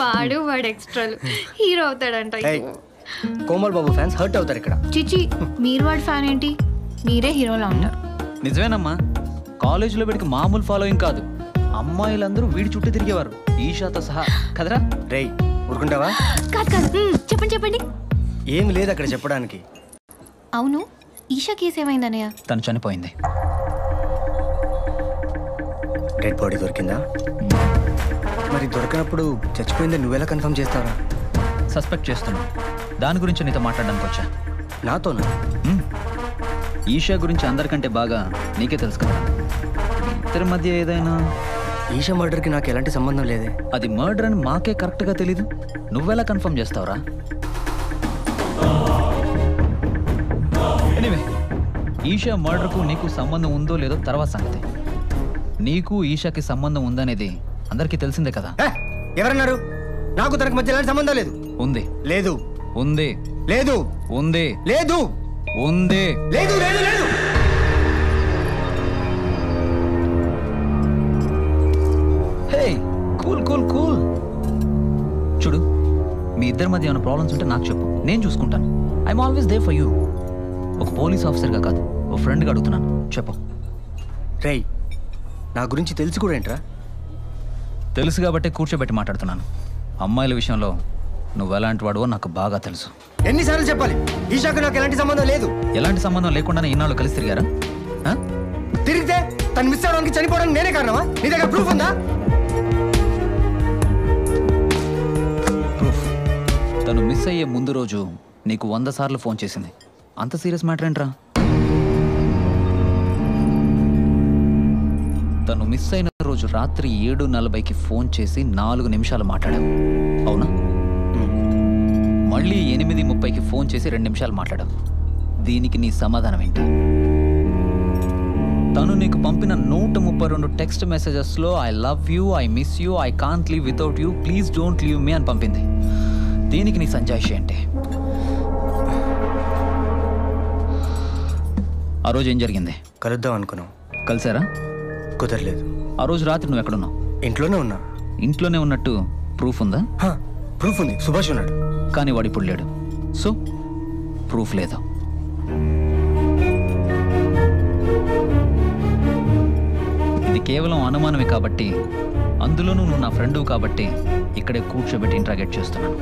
వాడు ఎక్స్ట్రాలు హీరో అవుతాడంట. కోమల్ బాబు fans hurt అవుతారు ఇక్కడ. చిచి, మీరు వాడి ఫ్యాన్ ఏంటి? మీరే హీరోలా ఉంటారు. నిజమేనమ్మా, కాలేజీలో వీడికి మామూలు ఫాలోయింగ్ కాదు. అమ్మాయిలందరూ వీడి చుట్టూ తిరిగేవారు, ఈషాతో సహా. కదరా? రేయ్ ఊరుకుంటావా? కాదు, చెప్పండి. ఏం లేదు అక్కడ చెప్పడానికి. అవును, ఈషా కేసు ఏమైందన్నయ్య? తను చనిపోయింది. డెడ్ బాడీ దొరికిందా? మరి దొరికినప్పుడు చచ్చిపోయిందని నువ్వెలా కన్ఫర్మ్ చేస్తావా? సస్పెక్ట్ చేస్తున్నా. దాని గురించి నీతో మాట్లాడడానికి వచ్చా. నాతోనా? ఈషా గురించి అందరికంటే బాగా నీకే తెలుసు కదా. ఇద్దరి మధ్య ఏదైనా... ఈషా మర్డర్కి నాకు ఎలాంటి సంబంధం లేదే. అది మర్డర్ అని మాకే కరెక్ట్గా తెలీదు. నువ్వెలా కన్ఫర్మ్ చేస్తావురా? ఎనీవే, ఈషా మర్డర్కు నీకు సంబంధం ఉందో లేదో తర్వాత సంగతి. నీకు ఈషాకి సంబంధం ఉందనేది అందరికీ తెలిసిందే కదా. ఎవరన్నారు? నాకు తనకు మధ్య ఎలాంటి సంబంధం లేదు. ఉంది. లేదు. ఉంది. లేదు. ఉంది. లేదు. ఉంది. లేదు. లేదు. లేదు. హే, కూల్ కూల్ కూల్. చూడు, మీ ఇద్దరి మధ్య ఏమైనా ప్రాబ్లమ్స్ ఉంటే నాకు చెప్పు, నేను చూసుకుంటాను. I'm always there for you. ఒక పోలీస్ ఆఫీసర్గా కాదు, ఓ ఫ్రెండ్గా అడుగుతున్నాను, చెప్పు. రేయ్, నా గురించి తెలిసి కూడా ఏంట్రా? తెలుసు కాబట్టే కూర్చోబెట్టి మాట్లాడుతున్నాను. అమ్మాయిల విషయంలో నువ్వు ఎలాంటి వాడువో నాకు బాగా తెలుసు. ఎన్నిసార్లు చెప్పాలి? ఈషాకు నాకు ఎలాంటి సంబంధం లేదు. ఎలాంటి సంబంధం లేకుండానే ఇన్నాళ్ళు కలిసి తిరిగారా? తిరిగితే తను మిస్ అవడానికి చనిపోవడానికి నేనే కారణమా? నీ దగ్గర ప్రూఫ్ ఉందా? ప్రూఫ్? తను మిస్ అయ్యే ముందు రోజు నీకు 100 సార్లు ఫోన్ చేసింది. అంత సీరియస్ మ్యాటర్ ఏంట్రా? తను మిస్ అయిన రోజు రాత్రి 7:40కి ఫోన్ చేసి 4 నిమిషాలు మాట్లాడావు, అవునా? మళ్ళీ 8:30కి ఫోన్ చేసి 2 నిమిషాలు మాట్లాడావు. దీనికి నీ సమాధానం ఏంటి? తను నీకు పంపిన 132 టెక్స్ట్ మెసేజెస్లో I love you, I miss you, I can't leave without you, please don't leave me అని పంపింది. దీనికి నీ సంజాయిషి ఏంటి? ఆ రోజు ఏం జరిగింది? కలుద్దాం అనుకున్నాం. కలిసారా? కుదరలేదు. ఆ రోజు రాత్రి నువ్వు ఎక్కడున్నావు? ఇంట్లోనే ఉన్నా. ఇంట్లోనే ఉన్నట్టు ప్రూఫ్ ఉందా? ప్రూఫ్ ఉంది, సుభాష్ ఉన్నాడు. కానీ వాడు ఇప్పుడు లేడు, సో ప్రూఫ్ లేదా? ఇది కేవలం అనుమానమే కాబట్టి, అందులోనూ నువ్వు నా ఫ్రెండు కాబట్టి ఇక్కడే కూర్చోబెట్టి ఇంట్రాగేట్ చేస్తున్నాను.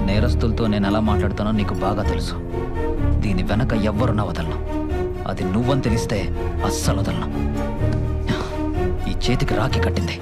నేరస్తులతో నేను ఎలా మాట్లాడుతానో నీకు బాగా తెలుసు. దీని వెనక ఎవ్వరున్నా వదలను. అది నువ్వని తెలిస్తే అస్సలు వదలను. ఈ చేతికి రాఖీ కట్టింది,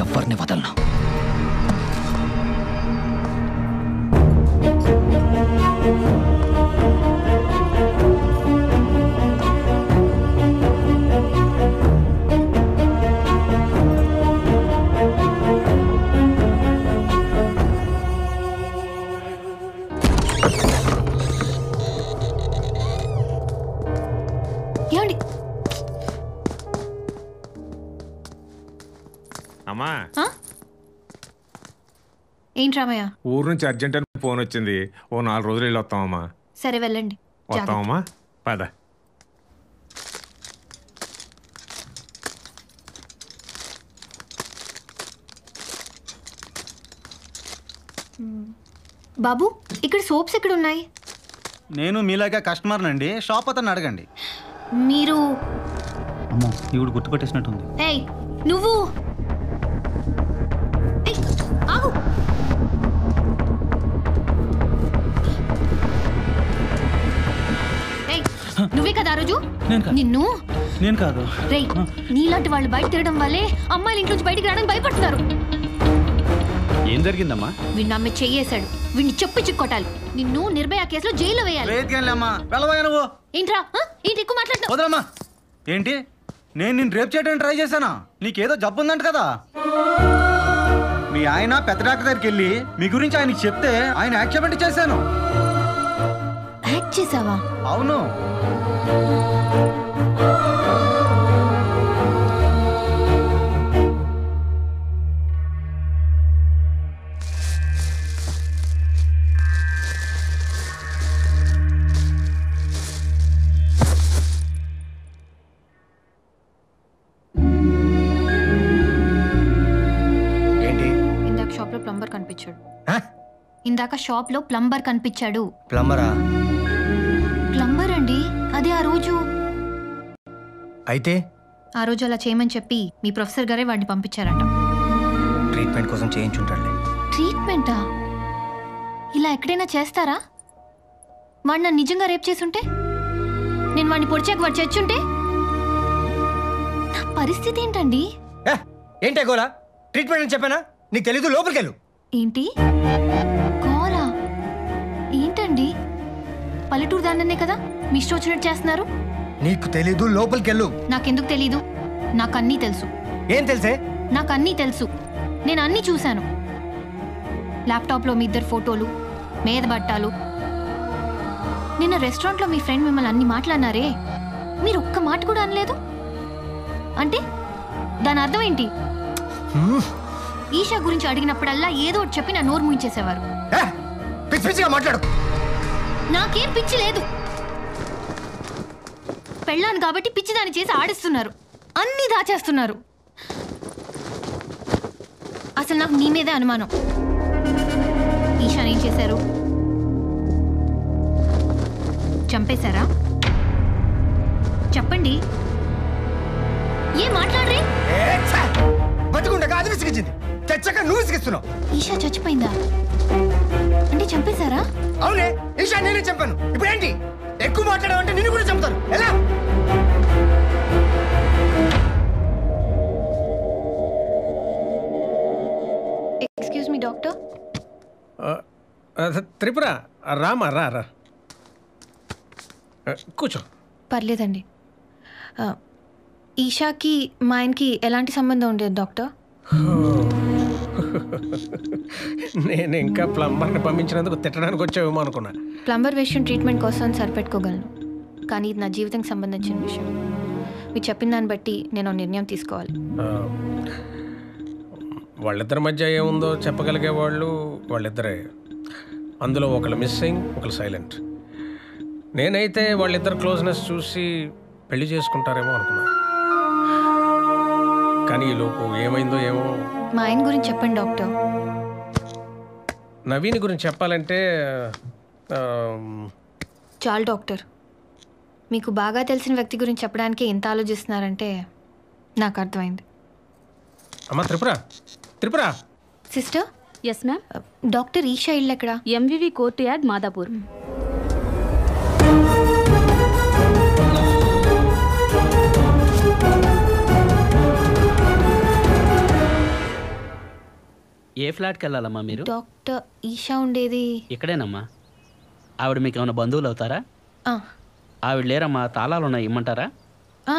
ఎవరిని వదలను. అమ్మా, ఏంటి రామయ్య? ఊరు నుంచి అర్జెంట్ అని ఫోన్ వచ్చింది. ఓ 4 రోజులు వెళ్ళి వస్తామమ్మా. సరే వెళ్ళండి. వస్తామమ్మా, పద. బాబు, ఇక్కడ సోప్స్ ఎక్కడ ఉన్నాయి? నేను మీలాగా కస్టమర్ నండి, షాప్ అతను అడగండి. మీరు... అమ్మో, ఈవిడ గుర్తుపట్టేసినట్టుంది. ఏయ్ నువ్వు ఆగు. నువ్వే కదా ఆ రోజు? నిన్ను... నేను కాదు. రేయ్, నీలాంటి వాళ్ళు బయట తిరగడం వల్లే అమ్మాయిలు ఇంట్లో బయటికి రావడానికి భయపడుతున్నారు. ఏం జరిగిందమ్మా? వీడిని అమ్మ చెయ్యేశాడు. వీడిని చెప్పి చిక్కొట్టాలి. నిన్ను నిర్భయ కేసులో జైల్లో వేయాలి. ఏంట్రా, ఏంటి ఎక్కువ మాట్లాడుతున్నావు? వదలమ్మా. ఏంటి, నేను నిన్ను రేప్ చేయడానికి ట్రై చేశానా? నీకేదో జబ్బు ఉందంట కదా. మీ ఆయన పెద్ద డాక్టర్ దగ్గరికి వెళ్ళి మీ గురించి ఆయనకి చెప్తే ఆయన యాక్సెప్ట్ చేశాను. యాక్ట్ చేసావా? అవును. ప్లంబర్ కనిపించాడు. ఇందాక షాప్ లో ప్లంబర్ కనిపించాడు. ప్లంబరా? ప్లంబర్ అండి, అదే ఆ రోజు. అయితే ఆ రోజు అలా చేయమని చెప్పి మీ ప్రొఫెసర్ గారే వాడిని పంపించారట. ట్రీట్మెంట్ కోసం చేయించుంటాడులే. ట్రీట్మెంటా? ఇలా ఎక్కడైనా చేస్తారా? వాడు నన్ను నిజంగా రేప్ చేసుంటే, నేను వాడిని పొడిచాక వాడు చచ్చుంటే నా పరిస్థితి ఏంటండి? ఏంటే గోలా? ట్రీట్మెంట్ అని చెప్పానా? నీకు తెలీదు, లోపలికి వెళ్ళు. ఏంటి గోలా? ఏంటండి, పల్లెటూరు దాన్నే కదా మీ ఇష్టం వచ్చినట్టు చేస్తున్నారు. నీకు తెలీదు, లోపలికి వెళ్ళు. నాకెందుకు తెలీదు? నాకన్నీ తెలుసు. ఏం తెలుసే? నాకన్నీ తెలుసు. నేను అన్నీ చూశాను. ల్యాప్టాప్లో మీ ఇద్దరు ఫోటోలు, మీద బట్టాలు. నిన్న రెస్టారెంట్లో మీ ఫ్రెండ్ మిమ్మల్ని అన్ని మాట్లాడినారే, మీరు ఒక్క మాట కూడా అనలేదు. అంటే దాని అర్థం ఏంటి? ఈషా గురించి అడిగినప్పుడల్లా ఏదో ఒకటి చెప్పి నా నోరు ముయించేసేవారు. పిచ్చి పిచ్చిగా మాట్లాడు. నాకేం పిచ్చి లేదు. పెళ్ళాను కాబట్టి పిచ్చిదాన్ని చేసి ఆడిస్తున్నారు, అన్నీ దాచేస్తున్నారు. అసలు నాకు నీ మీదే అనుమానం. ఈషాని ఏం చేశారు? చంపేశారా? చెప్పండి. ఏం మాట్లాడరే? బతుకుండగా అది విసిగించింది, చచ్చాక నువ్వు విసిగిస్తున్నావు. ఈషా చచ్చిపోయిందా? అంటే చంపేశారా? అవునే, ఈషా నేనే చంపాను. ఇప్పుడు ఏంటి? ఎక్కువ మాట్లాడావంటే నిన్ను కూడా చంపుతాను. ఎలా? Excuse me doctor. Tripura Rama రా రా కూర్చో. పర్లేదండి. ఈషాకి మా ఆయనకి ఎలాంటి సంబంధం ఉండేది డాక్టర్? నేను ఇంకా ప్లంబర్ని పంపించినందుకు తిట్టడానికి వచ్చావేమో అనుకున్నా. ప్లంబర్ విషయం ట్రీట్మెంట్ కోసం సరిపెట్టుకోగలను, కానీ ఇది నా జీవితానికి సంబంధించిన విషయం. మీరు చెప్పిన దాన్ని బట్టి నేను నిర్ణయం తీసుకోవాలి. వాళ్ళిద్దరి మధ్య ఏముందో చెప్పగలిగే వాళ్ళు వాళ్ళిద్దరే. అందులో ఒకళ్ళు మిస్సింగ్, ఒకళ్ళు సైలెంట్. నేనైతే వాళ్ళిద్దరు క్లోజ్నెస్ చూసి పెళ్లి చేసుకుంటారేమో అనుకున్నా, కానీ ఈలోపు ఏమైందో ఏమో. మా ఆయన గురించి చెప్పండి డాక్టర్. నవీన్ గురించి చెప్పాలంటే చాలు డాక్టర్. మీకు బాగా తెలిసిన వ్యక్తి గురించి చెప్పడానికి ఎంత ఆలోచిస్తున్నారంటే నాకు అర్థమైంది. అమ్మా Tripura, Tripura sister. Yes ma'am. Doctor Esha ఇల్లు ఎక్కడ? MVV courtyard, Madhapur. ఏ ఫ్లాట్కి వెళ్ళాలమ్మా మీరు? డాక్టర్ ఈషా ఉండేది ఇక్కడేనమ్మా. ఆవిడ మీకు ఏమైనా బంధువులు అవుతారా? ఆ, ఆవిడ లేరమ్మా, తాళాలు ఉన్నాయి, ఇమ్మంటారా? ఆ.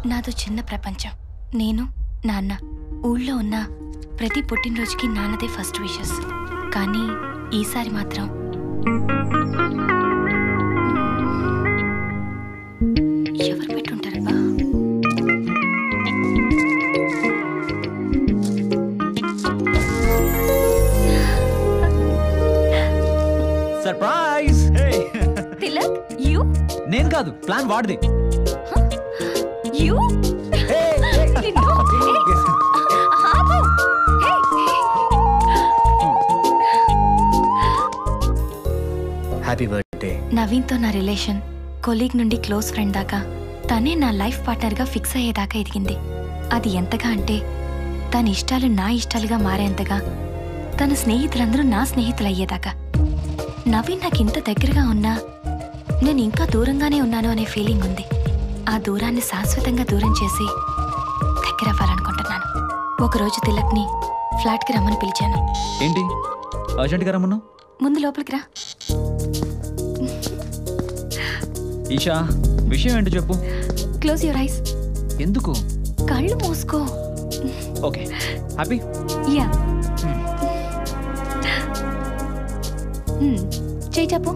నాదో చిన్న ప్రపంచం. నేను, నాన్న ఊళ్ళో ఉన్న ప్రతి పుట్టినరోజుకి నాన్నదే ఫస్ట్ విషెస్. కానీ ఈసారి మాత్రం ఎవరు పెట్టుంటారబ్బా? సర్ప్రైజ్! తిలక్, యు? నేను కాదు, ప్లాన్ వాడిది. యు? Happy birthday. నవీన్తో నా రిలేషన్ కొలీగ్ నుండి క్లోజ్ ఫ్రెండ్ దాకా తనే నా లైఫ్ పార్ట్నర్గా ఫిక్స్ అయ్యేదాకా ఎదిగింది. అది ఎంతగా అంటే తన ఇష్టాలు నా ఇష్టాలుగా మారేంతగా, తన స్నేహితులందరూ నా స్నేహితులు అయ్యేదాకా. నవీన్ నాకు ఇంత దగ్గరగా ఉన్నా నేను ఇంకా దూరంగానే ఉన్నాను అనే ఫీలింగ్ ఉంది. ఆ దూరాన్ని శాశ్వతంగా దూరం చేసి దగ్గర అవ్వాలనుకుంటున్నాను. ఒకరోజు తిలక్ని ఫ్లాట్కి రమ్మని పిలిచాను. ఏంటి అర్జెంట్గా రమ్మన్నావు? ముందు లోపలికి రా. ఈషా, విషయం ఏంటో చెప్పు. Close your eyes. ఎందుకు? కళ్ళు మూసుకో. Okay, happy? యా. చేయి చెప్పు.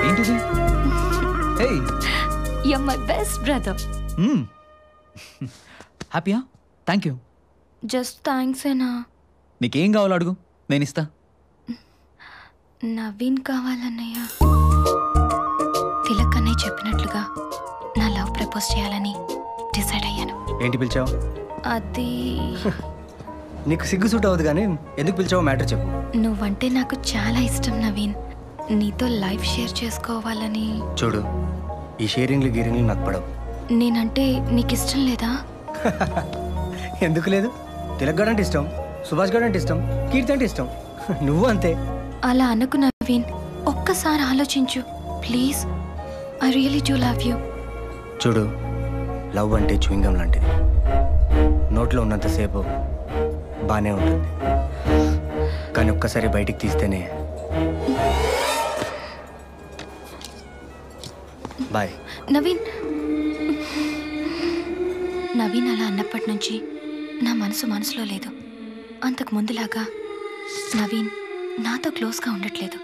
ఏంటిది? Hey, you are my best brother. హ్యాపీయా? Thank you. జస్ట్ థ్యాంక్స్ ఏనా? నీకేం కావాలో అడుగు, నేను ఇస్తా. నవీన్ కావాలన్నయ్య. తిలక్ అన్నయ్య చెప్పినట్లుగా నా లవ్ ప్రపోజ్ చేయాలని డిసైడ్ అయ్యాను. ఏంటి పిలిచావు? అది నీకు సిగ్గు సూట్ అవ్వదు కానీ ఎందుకు పిలిచావో మ్యాటర్ చెప్పు. నువ్వంటే నాకు చాలా ఇష్టం నవీన్. నీతో లైఫ్ షేర్ చేసుకోవాలని. చూడు, ఈ షేరింగ్లు గీరింగ్లు నాకు పడవు. నేనంటే నీకు ఇష్టం లేదా? ఎందుకు లేదు? తిలక్ గడ్ అంటే ఇష్టం, సుభాష్ గడ్ అంటే ఇష్టం, కీర్తి అంటే ఇష్టం. నువ్వు అంతే. అలా అనుకు నవీన్. ఒక్కసారి ఆలోచించు please. I really do love you. చూడు, లవ్ అంటే చూయింగం లాంటిది. నోట్లో ఉన్నంతసేపు బాగానే ఉంటుంది, కానీ ఒక్కసారి బయటికి తీస్తేనే. బాయ్. నవీన్. నవీన్ అలా అన్నప్పటి నుంచి నా మనసులో లేదు. అంతకు ముందులాగా నవీన్ నాతో క్లోజ్గా ఉండట్లేదు.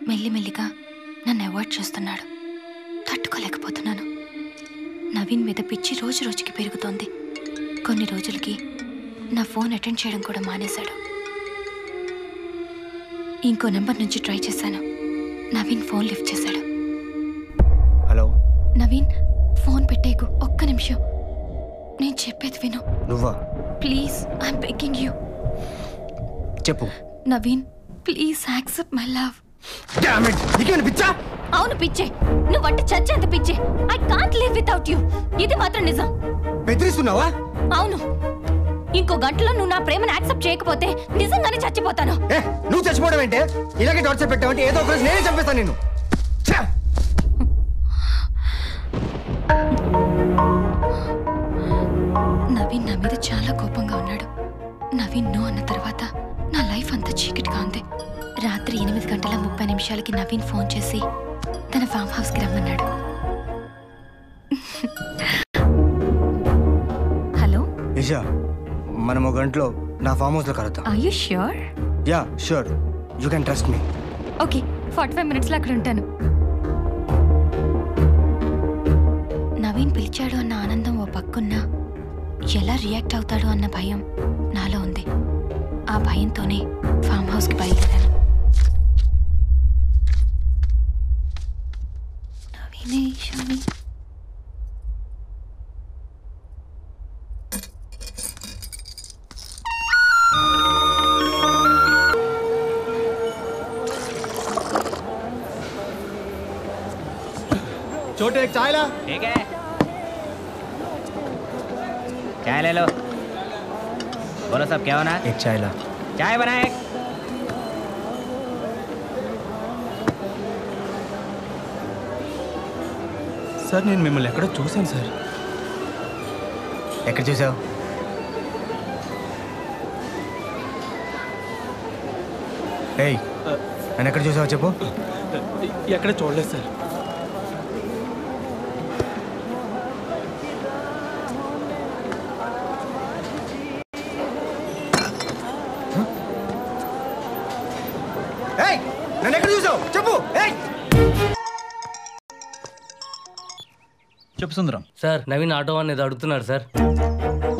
మెల్లిమెల్లిగా నన్ను అవాయిడ్ చేస్తున్నాడు. తట్టుకోలేకపోతున్నాను. నవీన్ మీద పిచ్చి రోజు రోజుకి పెరుగుతోంది. కొన్ని రోజులకి నా ఫోన్ అటెండ్ చేయడం కూడా మానేశాడు. ఇంకో నెంబర్ నుంచి ట్రై చేశాను. నవీన్ ఫోన్ లిఫ్ట్ చేశాడు. హలో నవీన్, ఫోన్ పెట్టేకు. ఒక్క నిమిషం, నేను చెప్పేది విను. నువ్వా? Please, I'm begging you. చెప్పు. Naveen, please accept my love. పిచ్చా? అవును పిచ్చే. నువ్వంటే చచ్చేంత పిచ్చే. I can't live without you. ఇది మాత్రం నిజం. బెదిరిస్తున్నావా? అవును. ఇంకో గంటలో నువ్వు నా ప్రేమను యాక్సెప్ట్ చేయకపోతే నిజంగానే చచ్చిపోతాను. నువ్వు చచ్చిపోవడం ఏంటే? ఇలాగే టార్చర్ పెట్టావంటే ఏదో ఒక రోజు నేనే చంపేస్తాను నిన్ను. నవీన్ నా మీద చాలా కోపంగా ఉన్నాడు. నవీన్ నో అన్న తర్వాత నా లైఫ్ అంతా చీకటిగా ఉంది. రాత్రి 8:30 నవీన్ ఫోన్ చేసి తన ఫామ్ హౌస్కి రమ్మన్నాడు. హలో ఇషా, మనం ఒక గంటలో నా ఫామ్ హౌస్లో కలుద్దాం. Are you sure? Yeah sure, you can trust me. Okay, 45 మినిట్స్లో అక్కడ ఉంటాను. నవీన్ పిలిచాడు అన్న ఆనందం ఓ పక్కున్నా, ఎలా రియాక్ట్ అవుతాడు అన్న భయం నాలో ఉంది. ఆ భయంతోనే ఫామ్ హౌస్కి బయలుదేరాను. నవీనే ఈశాని. छोटे एक चाय ला। ठीक है, चाय ले लो। बोलो सब, क्या होना? एक चाय ला। चाय बनाए। సార్, నేను మిమ్మల్ని ఎక్కడో చూశాను సార్. ఎక్కడ చూసావు? ఏయ్, నన్ను ఎక్కడ చూసావు చెప్పు. ఎక్కడ చూడలేదు సార్. ఏయ్, నన్ను ఎక్కడ చూసావు చెప్పు. ఏయ్, చెప్పు సుందరం. సార్, నవీన్ ఆటో అనేది అడుగుతున్నాడు సార్.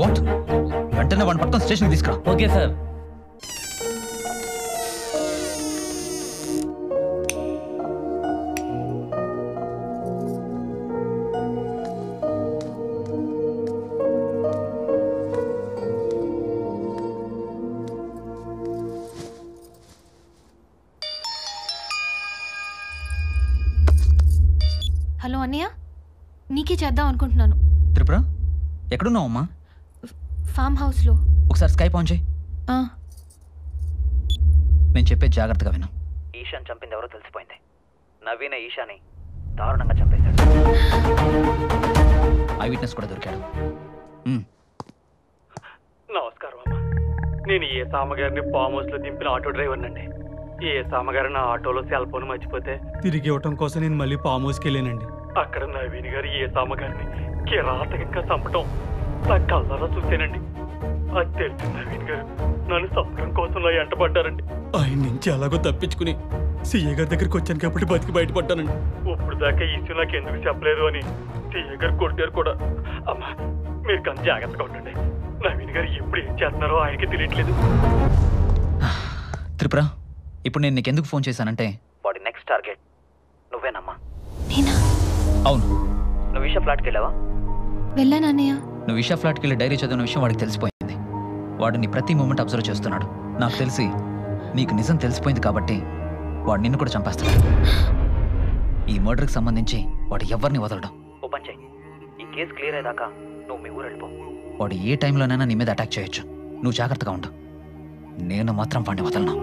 వాట్? వెంటనే వాడిని పట్టుకొని స్టేషన్కి తీసుకురా. Okay sir. అన్నయ్య నీకే చేద్దాం అనుకుంటున్నాను. త్రిపుర ఎక్కడున్నావు అమ్మా? ఫామ్ హౌస్లో. ఒకసారి స్కైప్ ఆన్ చేయి. ఆ, నేను చెప్పేది జాగ్రత్తగా విను. ఈశాన్ చంపింది ఎవరో తెలిసిపోయింది. నవీన ఈశాని దారుణంగా చంపేశాడు. ఐ విట్నెస్ కూడా దొరికాడు. నమస్కారం అమ్మా. నేను ఏ సామగారిని ఫామ్ హౌస్ లో దింపిన ఆటో డ్రైవర్ నండి. ఏ సామగారు నా ఆటోలో సెల్ ఫోన్ మర్చిపోతే తిరిగి ఇవ్వటం కోసం నేను మళ్ళీ ఫామ్ హౌస్కి వెళ్ళానండి. అక్కడ నవీన్ గారు ఏ సామగారిని కిరాతకంగా చంపటం నా కళ్ళలో చూసానండి. అది తెలిసి నవీన్ గారు నన్ను చంపడం కోసం నా ఎంట పడ్డారండి. ఆయన నుంచి అలాగో తప్పించుకుని సీఏ గారి దగ్గరికి వచ్చాను కాబట్టి బతికి బయటపడ్డానండి. ఇప్పుడు దాకా ఈ ఇష్యూ నాకు ఎందుకు చెప్పలేదు అని సీఏ గారు కొట్టారు కూడా. అమ్మా మీరు కానీ జాగ్రత్తగా ఉండండి. నవీన్ గారు ఎప్పుడు ఏం చేస్తున్నారో ఆయనకి తెలియట్లేదు. త్రిపుర ఇప్పుడు నేను నీకు ఎందుకు ఫోన్ చేశానంటే వాడి నెక్స్ట్ టార్గెట్ నువ్వేనమ్మా. నేనా? అవును. నువ్వు విషా ఫ్లాట్కి వెళ్ళావా? వెళ్ళాను అన్నయ్య. నువ్వు విషా ఫ్లాట్కి వెళ్ళి డైరీ చదివిన విషయం వాడికి తెలిసిపోయింది. వాడు నీ ప్రతి మూమెంట్ అబ్జర్వ్ చేస్తున్నాడు. నాకు తెలిసి నీకు నిజం తెలిసిపోయింది కాబట్టి వాడు నిన్ను కూడా చంపేస్తాడు. ఈ మర్డర్కి సంబంధించి వాడు ఎవరిని వదలడం. ఓ పని చెయ్యి, ఈ కేసు క్లియర్ అయ్యేదాకా నువ్వు మీ ఊరు వెళ్ళిపో. వాడు ఏ టైంలోనైనా నీ మీద అటాక్ చేయొచ్చు. నువ్వు జాగ్రత్తగా ఉండు. నేను మాత్రం వాడిని వదలను.